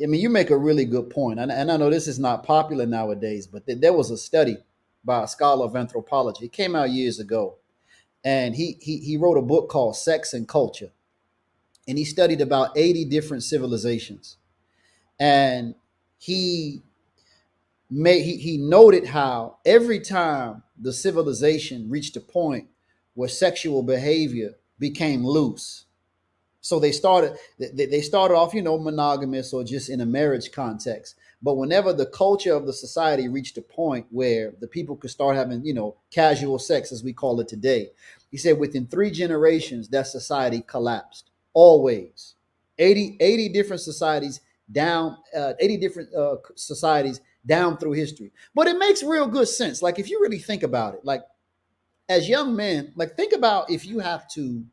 I mean, you make a really good point, and I know this is not popular nowadays, but there was a study by a scholar of anthropology. It came out years ago, and he wrote a book called Sex and Culture, and he studied about 80 different civilizations, and he he noted how every time the civilization reached a point where sexual behavior became loose, so they started off, monogamous or just in a marriage context. But whenever the culture of the society reached a point where the people could start having, casual sex, as we call it today, he said within 3 generations, that society collapsed. Always. 80 different societies down, 80 different societies down through history. But it makes real good sense. Like, if you really think about it, like, as young men, like, think about if you have to,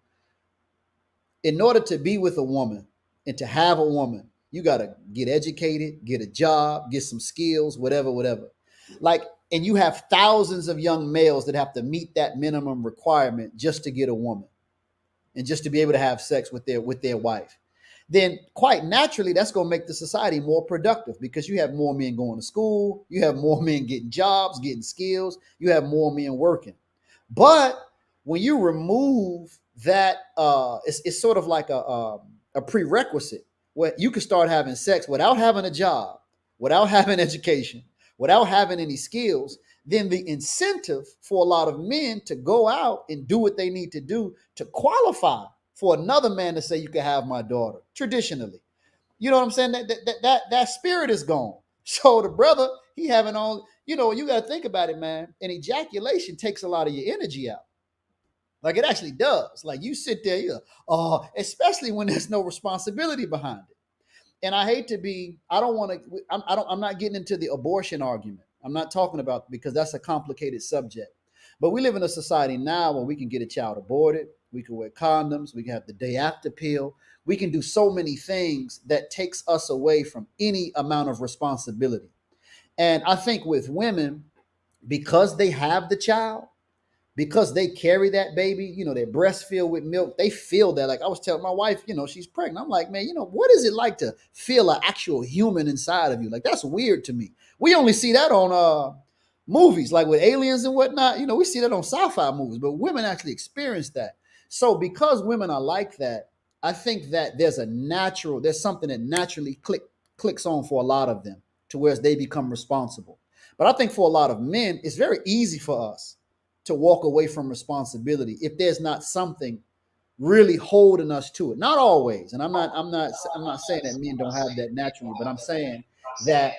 in order to be with a woman and to have a woman, you got to get educated, get a job, get some skills, whatever, whatever. Like, and you have thousands of young males that have to meet that minimum requirement just to get a woman and just to be able to have sex with their wife. Then quite naturally, that's going to make the society more productive because you have more men going to school, you have more men getting jobs, getting skills, you have more men working. But when you remove that, it's sort of like a prerequisite where you can start having sex without having a job, without having education, without having any skills. Then the incentive for a lot of men to go out and do what they need to do to qualify for another man to say, you can have my daughter, traditionally. You know what I'm saying? That spirit is gone. So the brother, he having all, you got to think about it, man. And ejaculation takes a lot of your energy out. Like, it actually does. Like, you sit there, especially when there's no responsibility behind it. And I hate to be, I don't want to, I'm not getting into the abortion argument. I'm not talking about, because that's a complicated subject. But we live in a society now where we can get a child aborted, we can wear condoms, we can have the day after pill, we can do so many things that takes us away from any amount of responsibility. And I think with women, because they have the child, because they carry that baby, they're breastfed with milk, they feel that. Like, I was telling my wife, she's pregnant. I'm like, man, what is it like to feel an actual human inside of you? Like, that's weird to me. We only see that on movies, like with aliens and whatnot. We see that on sci-fi movies, but women actually experience that. So because women are like that, I think that there's something that naturally clicks on for a lot of them to where they become responsible. But I think for a lot of men, it's very easy for us to walk away from responsibility if there's not something really holding us to it. Not always, and I'm not saying that men don't have that naturally, but I'm saying that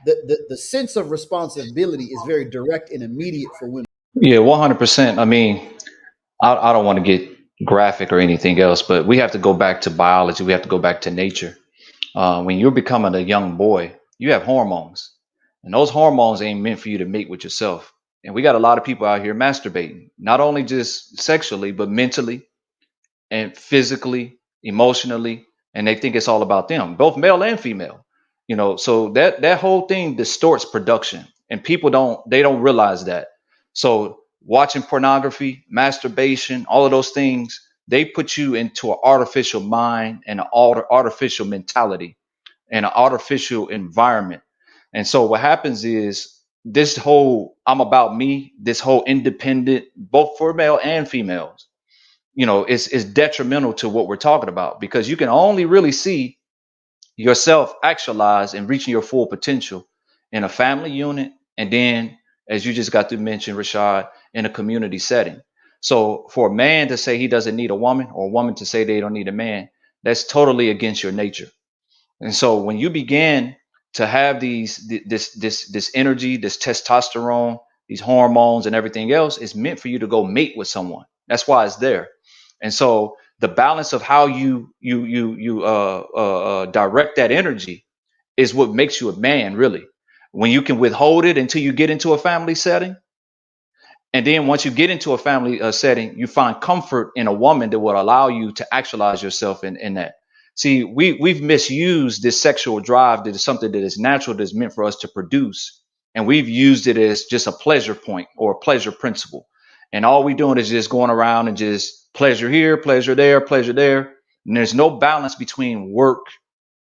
the sense of responsibility is very direct and immediate for women. Yeah, 100%. I mean, I don't want to get graphic or anything else, but we have to go back to biology. We have to go back to nature. When you're becoming a young boy, you have hormones, and those hormones ain't meant for you to mate with yourself. And we got a lot of people out here masturbating, not only just sexually, but mentally and physically, emotionally, and they think it's all about them, both male and female. So that whole thing distorts production, and people don't realize that. So watching pornography, masturbation, all of those things, they put you into an artificial mind and an artificial mentality and an artificial environment. And so what happens is this whole I'm about me, this whole independent, both for male and females, is detrimental to what we're talking about, because you can only really see yourself actualize and reaching your full potential in a family unit, and then, as you just got to mention, Rashad, in a community setting. So for a man to say he doesn't need a woman, or a woman to say they don't need a man, that's totally against your nature. And so when you begin to have this energy, this testosterone, these hormones and everything else, is meant for you to go mate with someone. That's why it's there. And so the balance of how you direct that energy is what makes you a man, really. When you can withhold it until you get into a family setting, and then once you get into a family setting, you find comfort in a woman that will allow you to actualize yourself in that. See, we've misused this sexual drive that is something that is natural, that is meant for us to produce. And we've used it as just a pleasure point or a pleasure principle. And all we're doing is just going around and just pleasure here, pleasure there, pleasure there. And there's no balance between work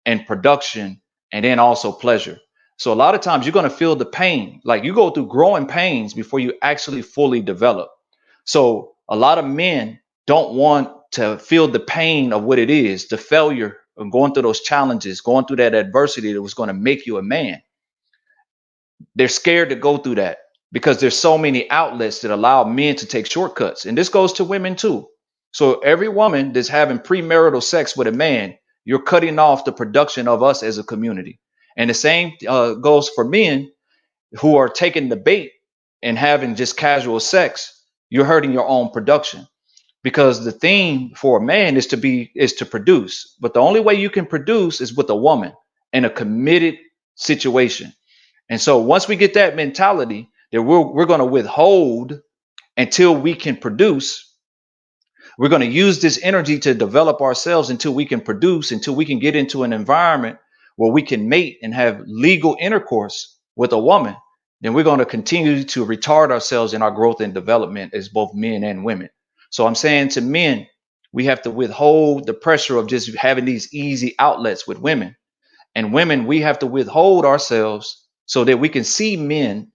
and production, and then also pleasure. So a lot of times you're going to feel the pain. Like you go through growing pains before you actually fully develop. So a lot of men don't want to feel the pain of what it is, the failure of going through those challenges, going through that adversity that was going to make you a man. They're scared to go through that because there's so many outlets that allow men to take shortcuts. And this goes to women too. So every woman that's having premarital sex with a man, you're cutting off the production of us as a community. And the same goes for men who are taking the bait and having just casual sex. You're hurting your own production because the theme for a man is to produce. But the only way you can produce is with a woman in a committed situation. And so once we get that mentality that we're going to withhold until we can produce, we're going to use this energy to develop ourselves until we can produce, until we can get into an environment where we can mate and have legal intercourse with a woman, then we're going to continue to retard ourselves in our growth and development as both men and women. So I'm saying to men, we have to withhold the pressure of just having these easy outlets with women. And women, we have to withhold ourselves so that we can see men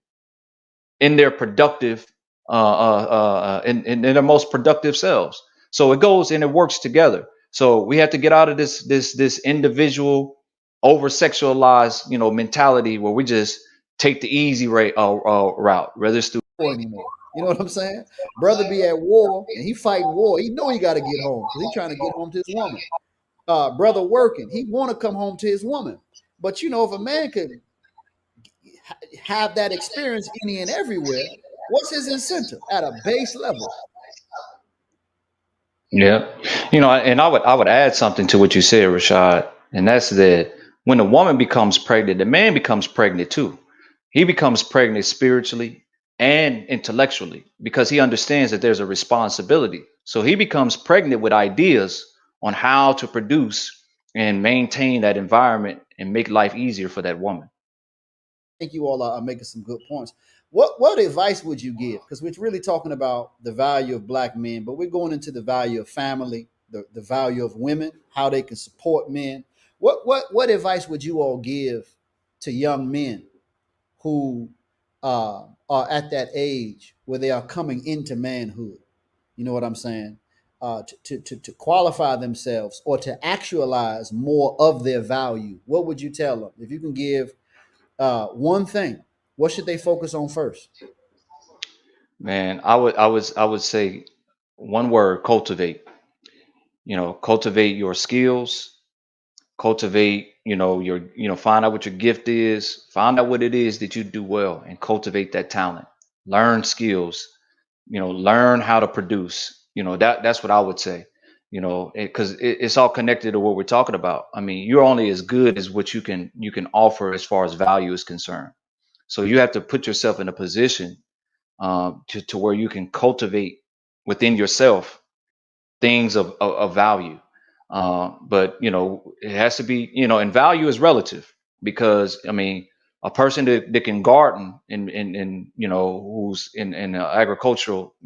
in their productive, in their most productive selves. So it goes and it works together. So we have to get out of this individual over sexualized, mentality where we just take the easy route, whether it's through. War anymore. You know what I'm saying? Brother be at war and he fighting war. He know he got to get home because he trying to get home to his woman. Brother working, he want to come home to his woman. But if a man could have that experience any and everywhere, what's his incentive at a base level? Yeah, and I would add something to what you said, Rashad, and that's that when a woman becomes pregnant, the man becomes pregnant too. He becomes pregnant spiritually and intellectually because he understands that there's a responsibility. So he becomes pregnant with ideas on how to produce and maintain that environment and make life easier for that woman. Think you all are making some good points. What advice would you give? Because we're really talking about the value of black men, but we're going into the value of family, the value of women, how they can support men. What advice would you all give to young men who are at that age where they are coming into manhood? You know what I'm saying? To qualify themselves or to actualize more of their value. What would you tell them? If you can give one thing, what should they focus on first? Man, I would say one word: cultivate. Cultivate your skills, cultivate, find out what your gift is, find out what it is that you do well and cultivate that talent. Learn skills, learn how to produce. That's what I would say. Because it's all connected to what we're talking about. I mean, you're only as good as what you can offer as far as value is concerned. So you have to put yourself in a position to where you can cultivate within yourself things of value. But it has to be, and value is relative because I mean, a person that can garden in who's in the agricultural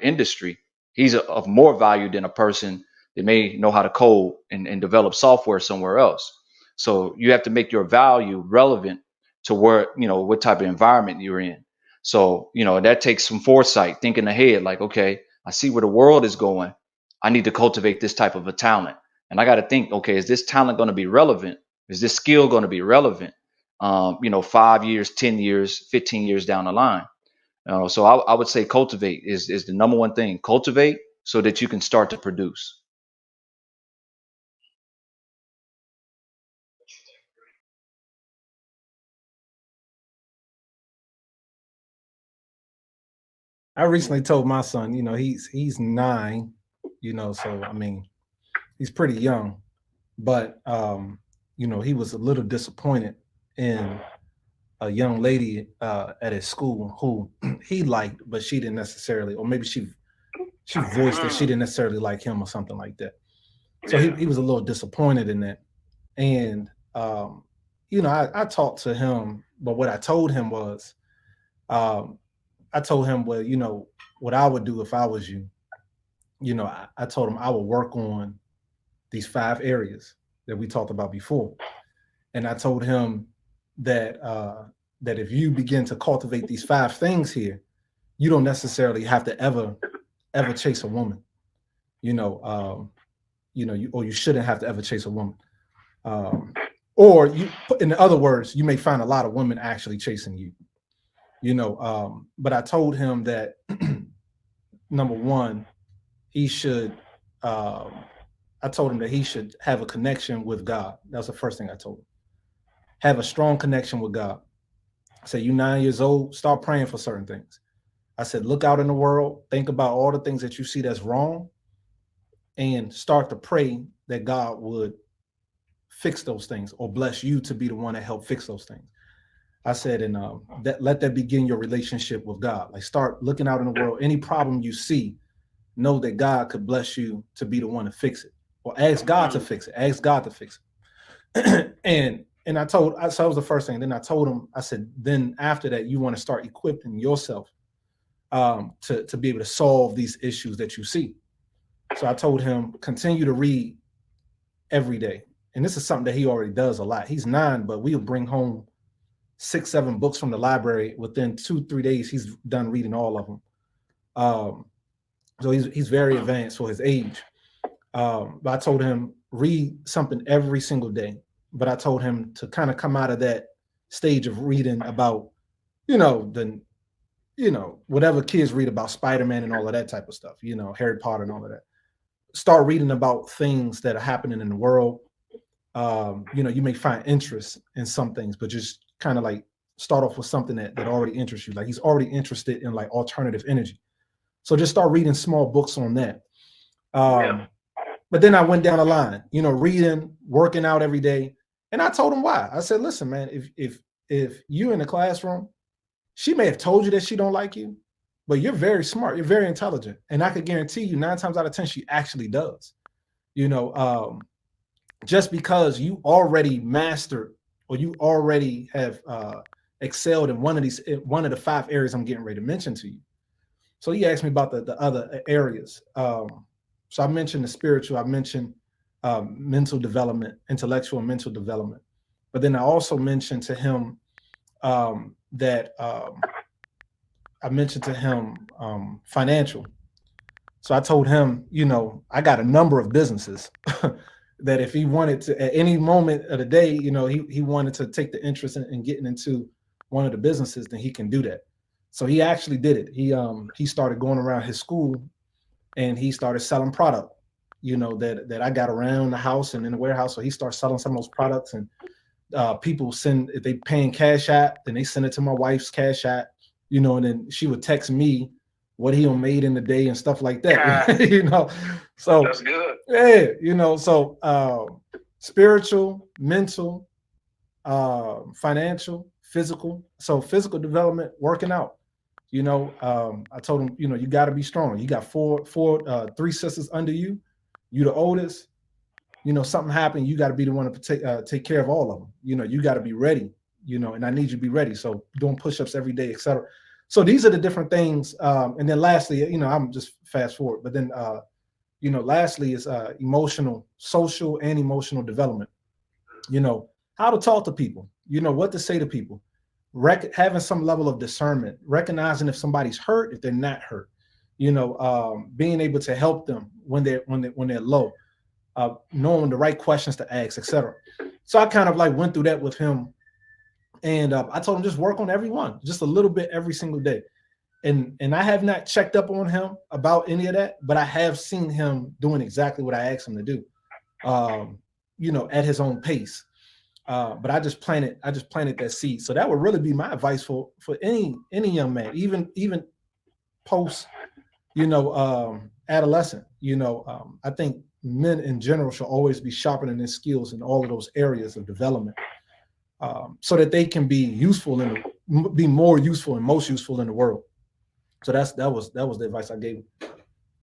industry, he's of more value than a person that may know how to code and develop software somewhere else. So you have to make your value relevant to where what type of environment you're in. So that takes some foresight, thinking ahead, like, okay, I see where the world is going. I need to cultivate this type of a talent. And I got to think, okay, is this talent going to be relevant? Is this skill going to be relevant? 5 years, 10 years, 15 years down the line. So I would say cultivate is the number one thing. Cultivate so that you can start to produce. I recently told my son, he's 9, so I mean, he's pretty young, but he was a little disappointed in a young lady at his school who he liked, but she didn't necessarily, or maybe she voiced that she didn't necessarily like him or something like that. So he was a little disappointed in that. And I talked to him, but what I told him was, I told him, well, what I would do if I was you. I told him I would work on these 5 areas. that we talked about before. And I told him that that if you begin to cultivate these 5 things here, you don't necessarily have to ever chase a woman. You shouldn't have to ever chase a woman. Or in other words, you may find a lot of women actually chasing you. But I told him that number one, he should. I told him that he should have a connection with God. That's the first thing I told him. Have a strong connection with God. I said, you're 9 years old, start praying for certain things. I said, look out in the world, think about all the things that you see that's wrong, and start to pray that God would fix those things or bless you to be the one that help fix those things. I said, and let that begin your relationship with God. Like, start looking out in the world. Any problem you see, know that God could bless you to be the one to fix it, or ask God to fix it. Ask God to fix it. And so that was the first thing. Then I told him, I said, then after that, you want to start equipping yourself to be able to solve these issues that you see. So I told him, continue to read every day. And this is something that he already does a lot. He's 9, but we'll bring home 6, 7 books from the library. Within 2-3 days, he's done reading all of them. So he's very advanced for his age. But I told him, read something every single day. But I told him to kind of come out of that stage of reading about, whatever kids read about Spider-Man and all of that type of stuff, Harry Potter and all of that. Start reading about things that are happening in the world. You may find interest in some things, but just kind of like start off with something that already interests you. Like, he's already interested in like alternative energy. So just start reading small books on that. But then I went down the line, reading, working out every day. And I told him why. I said, listen, man, if you in the classroom, she may have told you that she don't like you, but you're very smart. You're very intelligent. And I could guarantee you 9 times out of 10, she actually does. Just because you already mastered or you already have excelled in one of the 5 areas I'm getting ready to mention to you. So he asked me about the other areas. So I mentioned the spiritual, I mentioned mental development, intellectual and mental development. But then I also mentioned to him that financial. So I told him, I got a number of businesses that if he wanted to, at any moment of the day, he wanted to take the interest in getting into one of the businesses, then he can do that. So he actually did it. He started going around his school and he started selling product, that I got around the house and in the warehouse. So he started selling some of those products, and people if they paying Cash App, then they send it to my wife's Cash App, and then she would text me what he made in the day and stuff like that. So that's good. Yeah, so spiritual, mental, financial, physical. So physical development, working out. I told him, you got to be strong. You got 3 sisters under you. You the oldest. Something happened, you got to be the one to take care of all of them. You got to be ready. And I need you to be ready. So doing push-ups every day, etc. So these are the different things. And then lastly, I'm just fast forward. But then, lastly is social and emotional development. How to talk to people. What to say to people. Having some level of discernment, recognizing if somebody's hurt, if they're not hurt, being able to help them when they're low, knowing the right questions to ask, etc. So I kind of like went through that with him, and I told him just work on everyone, just a little bit every single day, and I have not checked up on him about any of that, but I have seen him doing exactly what I asked him to do, at his own pace. But I just planted that seed. So that would really be my advice for any young man, even post, adolescent. I think men in general should always be sharpening their skills in all of those areas of development, so that they can be useful be more useful and most useful in the world. So that was the advice I gave him.